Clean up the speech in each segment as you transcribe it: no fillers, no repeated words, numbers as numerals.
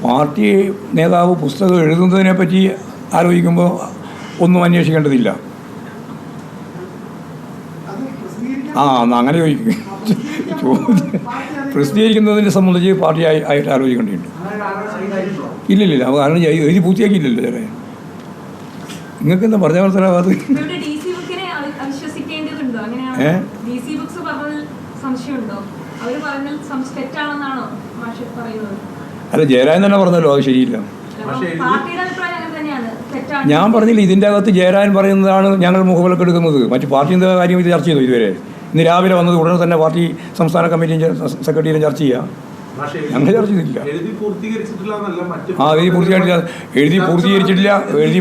Party നേതാവ് പുസ്തകം എഴുതുന്നതിനെ പറ്റി ആലോചിക്കുമ്പോൾ ഒന്നും അന്വേഷിക്കേണ്ടതില്ല. അങ്ങനെ ചോദിക്കും. പ്രസിദ്ധീകരിക്കുന്നതിനെ സംബന്ധിച്ച് പാർട്ടി ആയിട്ട് ആലോചിക്കേണ്ടിയുണ്ട്. ഇല്ലില്ല, കാരണം എഴുതി പൂർത്തിയാക്കിയില്ലല്ലോ ചേരെ. നിങ്ങൾക്ക് എന്താ പറഞ്ഞ മനസ്സിലാവാത്? അല്ല, ജയരാജൻ തന്നെ പറഞ്ഞല്ലോ അത് ശരിയില്ല. ഞാൻ പറഞ്ഞില്ല, ഇതിൻ്റെ അകത്ത് ജയരാജൻ പറയുന്നതാണ് ഞങ്ങൾ മുഖവിലക്കെടുക്കുന്നത്. മറ്റു പാർട്ടിൻ്റെ കാര്യം ഇത് ചർച്ച ചെയ്തു ഇതുവരെ. ഇന്ന് രാവിലെ വന്നത് ഉടനെ തന്നെ പാർട്ടി സംസ്ഥാന കമ്മിറ്റിയും സെക്രട്ടറിയും ചർച്ച ചെയ്യാം. ഞങ്ങൾ ചർച്ച ചെയ്തിട്ടില്ല. എഴുതി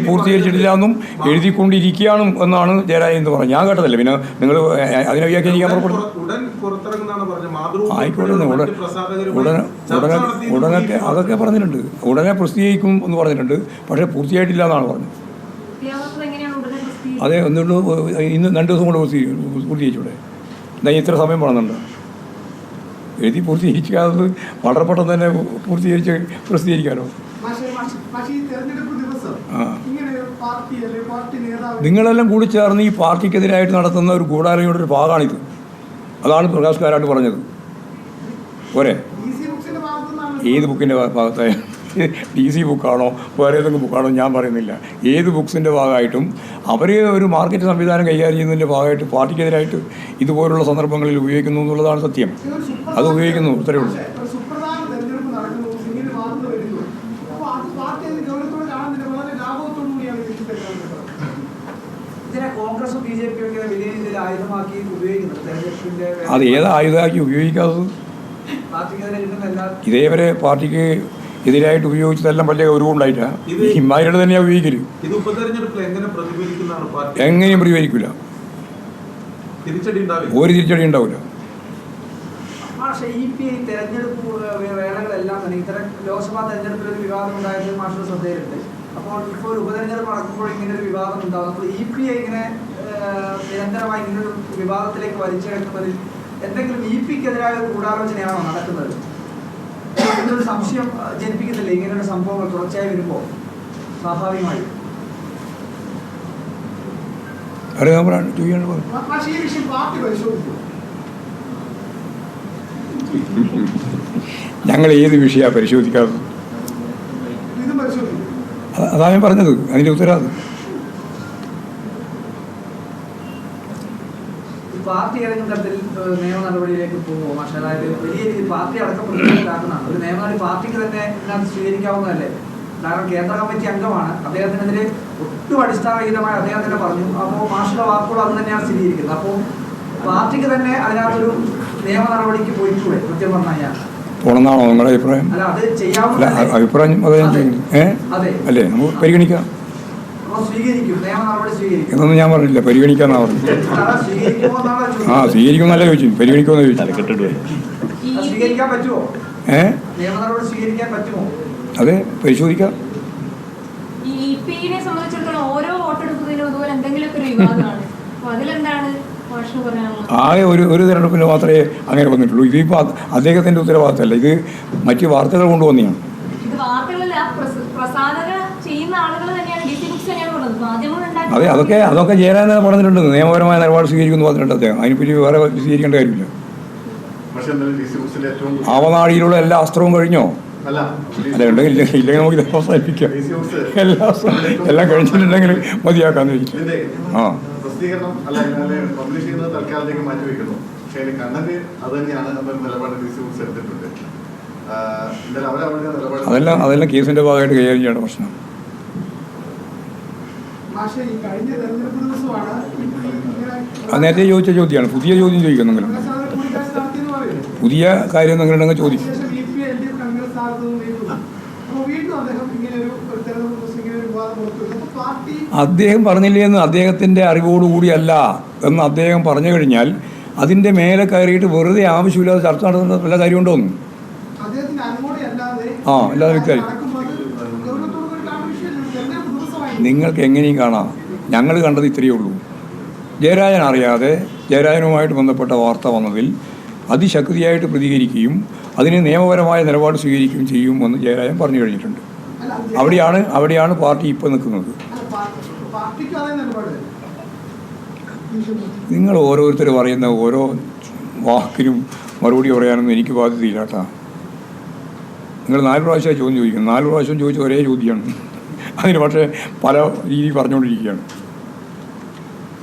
പൂർത്തീകരിച്ചിട്ടില്ല എന്നും എഴുതിക്കൊണ്ടിരിക്കുകയാണ് എന്നാണ് ജയരാജൻ എന്ന് പറഞ്ഞത്. ഞാൻ കേട്ടതല്ലേ, പിന്നെ നിങ്ങൾ അതിനെ വ്യാഖ്യാനിക്കാൻ പുറപ്പെടും. ആയിക്കോട്ടെ, ഉടനൊക്കെ അതൊക്കെ പറഞ്ഞിട്ടുണ്ട്. ഉടനെ പ്രസിദ്ധീകരിക്കും എന്ന് പറഞ്ഞിട്ടുണ്ട്, പക്ഷേ പൂർത്തിയായിട്ടില്ല എന്നാണ് പറഞ്ഞത്. അതെ, എന്നിട്ട് ഇന്ന് 2 ദിവസം കൊണ്ട് പൂർത്തീകരിച്ചൂടെ? എന്താ ഇത്ര സമയം പറയുന്നുണ്ട്? എഴുതി പൂർത്തീകരിക്കാതെ വളരെ പെട്ടെന്ന് തന്നെ പൂർത്തീകരിച്ച് പ്രസിദ്ധീകരിക്കാനോ? നിങ്ങളെല്ലാം കൂടി ചേർന്ന് ഈ പാർട്ടിക്കെതിരായിട്ട് നടത്തുന്ന ഒരു ഗൂഢാലോചനയുടെ ഒരു ഭാഗമാണിത്. അതാണ് പ്രകാശ് കാരാട്ട് പറഞ്ഞത്. പോരെ, ഏത് ബുക്കിൻ്റെ ഭാഗത്തായ DC ബുക്കാണോ വേറെ ഏതെങ്കിലും ബുക്കാണോ ഞാൻ പറയുന്നില്ല. ഏത് ബുക്സിൻ്റെ ഭാഗമായിട്ടും അവർ ഒരു മാർക്കറ്റ് സംവിധാനം കൈകാര്യം ചെയ്യുന്നതിൻ്റെ ഭാഗമായിട്ട് പാർട്ടിക്കെതിരായിട്ട് ഇതുപോലുള്ള സന്ദർഭങ്ങളിൽ ഉപയോഗിക്കുന്നു എന്നുള്ളതാണ് സത്യം. അത് ഉപയോഗിക്കുന്നു, ഇത്രയേ ഉള്ളൂ. അത് ഏത് ആയുധമാക്കി ഉപയോഗിക്കാത്തത്? ഇതേവരെ പാർട്ടിക്ക് എതിരായിട്ട് ഉപയോഗിച്ചതെല്ലാം വലിയ ഗൗരവമുണ്ടായിട്ടാണ്. ഇമാരുടെ തന്നെയാണ് ഉപയോഗിക്കല്. എങ്ങനെയും പ്രതികരിക്കില്ല, ഒരു തിരിച്ചടി ഉണ്ടാവില്ല. ലോക്സഭാ തെരഞ്ഞെടുപ്പിൽ ഒരു വിവാദം ഉണ്ടായത് മാഷുടെ ശ്രദ്ധയിലുണ്ട്. അപ്പോൾ ഇപ്പോൾ ഒരു ഉപതെരഞ്ഞെടുപ്പ് നടക്കുമ്പോൾ ഇങ്ങനെ ഒരു വിവാദം ഉണ്ടാകും. അപ്പോൾ EPI ഇങ്ങനെ നിരന്തരമായി ഇങ്ങനെ ഒരു വിവാദത്തിലേക്ക് വലിച്ചെടുക്കുന്നതിൽ എന്തെങ്കിലും EPക്കെതിരായ ഒരു ഗൂഢാലോചനയാണോ നടക്കുന്നത്? ഇതൊരു സംശയം ജനിപ്പിക്കുന്നില്ലേ ഇങ്ങനെയുള്ള സംഭവങ്ങൾ തുടർച്ചയായി വരുമ്പോൾ? സ്വാഭാവികമായി ഞങ്ങൾ ഏത് വിഷയമാണ് പരിശോധിക്കാത്തത്? അതാ ഞാൻ പറഞ്ഞത്, അതിൻ്റെ ഉത്തരവാദി. പാർട്ടി ഏതെങ്കിലും തരത്തിൽ നിയമ നടപടിയിലേക്ക് പോകുമോ? പക്ഷേ അതായത് വലിയ രീതിയിൽ പാർട്ടി അടക്കപ്പെടുന്നതാണ് ഒരു നിയമനടപടി പാർട്ടിക്ക് തന്നെ ഇതിനകത്ത് സ്വീകരിക്കാവുന്നതല്ലേ? കാരണം കേന്ദ്ര കമ്മിറ്റി അംഗമാണ്, അദ്ദേഹത്തിനെതിരെ ഒട്ടും അടിസ്ഥാനരഹിതമായി അദ്ദേഹം തന്നെ പറഞ്ഞു. അപ്പോൾ മാഷുടെ വാക്കുകൾ അത് തന്നെയാണ് സ്ഥിരീകരിക്കുന്നത്. അപ്പോൾ പാർട്ടിക്ക് തന്നെ അതിനകത്തൊരു നിയമ നടപടിക്ക് പോയിക്കൂടെ? കൃത്യം പറഞ്ഞു കഴിഞ്ഞാൽ പോണെന്നാണോ നിങ്ങളുടെ അഭിപ്രായം? അല്ല, അത് ചെയ്യാവുന്ന അഭിപ്രായം അല്ലേ? നമുക്ക് പരിഗണിക്കാം. എന്നൊന്നും ഞാൻ പറഞ്ഞില്ല, പരിഗണിക്കാന്നാ പറഞ്ഞു. സ്വീകരിക്കുമെന്നല്ല ചോദിച്ചു, പരിഗണിക്കുമെന്ന് ചോദിച്ചു. അതെ, പരിശോധിക്കാം. ആകെ ഒരു തെരഞ്ഞെടുപ്പിന് മാത്രമേ അങ്ങനെ വന്നിട്ടുള്ളൂ. ഇതിപ്പോൾ അദ്ദേഹത്തിൻ്റെ ഉത്തരവാദിത്തമല്ല, ഇത് മറ്റ് വാർത്തകൾ കൊണ്ടുവന്നെയാണ്. അതെ, അതൊക്കെ ജയരാജൻ പറഞ്ഞിട്ടുണ്ട്. നിയമപരമായ നിലപാട് സ്വീകരിക്കുമെന്ന് പറഞ്ഞിട്ടുണ്ട് അദ്ദേഹം. അതിനെപ്പറ്റി വേറെ സ്വീകരിക്കേണ്ട കാര്യമില്ല. ആവനാഴിയിലുള്ള എല്ലാ അസ്ത്രവും കഴിഞ്ഞോ? അല്ല, ഉണ്ടെങ്കിൽ ഇല്ലെങ്കിൽ നമുക്ക് ഇത് അവസാനിപ്പിക്കാം. എല്ലാം കഴിഞ്ഞിട്ടുണ്ടെങ്കിൽ മതിയാക്കാന്ന് ചോദിച്ചു. അതെല്ലാം കേസിന്റെ ഭാഗമായിട്ട് കൈകാര്യം ചെയ്യേണ്ട പ്രശ്നം. നേരത്തെ ചോദിച്ച ചോദ്യമാണ്, പുതിയ ചോദ്യം ചോദിക്കുന്നെങ്കിലും പുതിയ കാര്യം എന്തെങ്കിലും ചോദിക്കും. അദ്ദേഹം പറഞ്ഞില്ലേന്ന് അദ്ദേഹത്തിൻ്റെ അറിവോടുകൂടിയല്ല എന്ന് അദ്ദേഹം പറഞ്ഞു കഴിഞ്ഞാൽ അതിൻ്റെ മേലെ കയറിയിട്ട് വെറുതെ ആവശ്യമില്ലാതെ ചർച്ച നടത്തുന്ന വല്ല കാര്യമുണ്ടോന്ന്? അല്ലാതെ വ്യക്തമായി നിങ്ങൾക്ക് എങ്ങനെയും കാണാം. ഞങ്ങൾ കണ്ടത് ഇത്രയേ ഉള്ളൂ. ജയരാജൻ അറിയാതെ ജയരാജനുമായിട്ട് ബന്ധപ്പെട്ട വാർത്ത വന്നതിൽ അതിശക്തിയായിട്ട് പ്രതികരിക്കുകയും അതിന് നിയമപരമായ നിലപാട് സ്വീകരിക്കുകയും ചെയ്യുമെന്ന് ജയരാജൻ പറഞ്ഞു കഴിഞ്ഞിട്ടുണ്ട്. അവിടെയാണ് പാർട്ടി ഇപ്പോൾ നിൽക്കുന്നത്. നിങ്ങൾ ഓരോരുത്തർ പറയുന്ന ഓരോ വാക്കിനും മറുപടി പറയാനൊന്നും എനിക്ക് ബാധ്യതയില്ല കേട്ടോ. നിങ്ങൾ 4 പ്രാവശ്യമായി ചോദ്യം ചോദിക്കുന്നു. 4 പ്രാവശ്യം ചോദിച്ച ഒരേ ചോദ്യമാണ്. അതിന് പക്ഷേ പല രീതി പറഞ്ഞുകൊണ്ടിരിക്കുകയാണ്.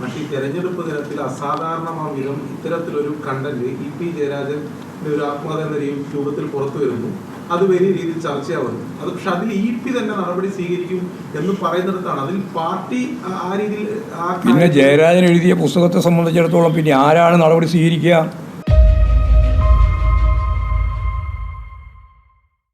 പക്ഷേ ഈ തെരഞ്ഞെടുപ്പ് ദിനത്തിൽ അസാധാരണമായ വിധം ഇത്തരത്തിലൊരു കണ്ടന്റ് ഇ.പി. ജയരാജന്റെ ഒരു ആത്മകഥ എന്ന രൂപത്തിൽ പുറത്തു വരുന്നു. അത് വലിയ രീതിയിൽ ചർച്ചയാവുന്നു. അത് പക്ഷെ അതിൽ ഇ.പി. തന്നെ നടപടി സ്വീകരിക്കും എന്ന് പറയുന്നിടത്താണ് അതിൽ പാർട്ടി ആ രീതിയിൽ. പിന്നെ ജയരാജൻ എഴുതിയ പുസ്തകത്തെ സംബന്ധിച്ചിടത്തോളം പിന്നെ ആരാണ് നടപടി സ്വീകരിക്കുക?